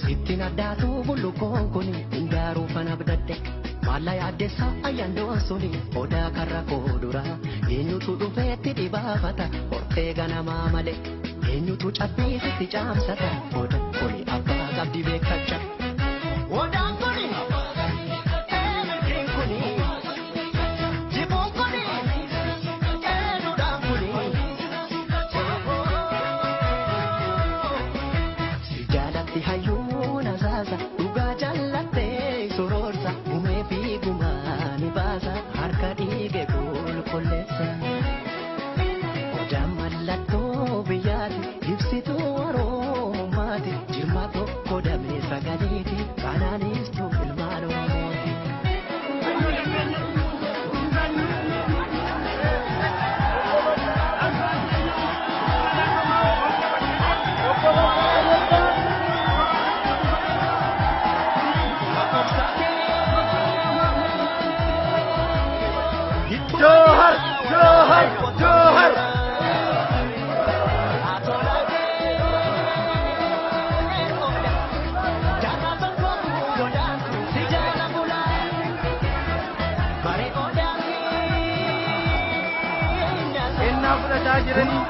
Sittin addaatu bullukoon kuni Indaaruu fana bidadde Maalaa yaaddeessa ayyaandoon suni Odaa karra koodura Eenyutu dhufeetti dhibaafata Hortee ganamaa malee Eenyutu cabbiisitti caamsata Odaa kuni abbaa qabdi beekacha Odaan kuni Eemetiin kuni Jibuun kuni Eenyudhaan kuni Si jaalatti hayyuun asaasa Dhugaa jallattee sororsa Gumee fi gumaani baasa Harka dhiige qulqulleessa Odaan mallattoo biyyaati Ibsituu Oromummaati Jirma tokko damee sagaleeti Kanaanistuu ilmaan Oromooti Johar, Johar, Johar. Inna fudhataa jiranii.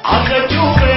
I'll get you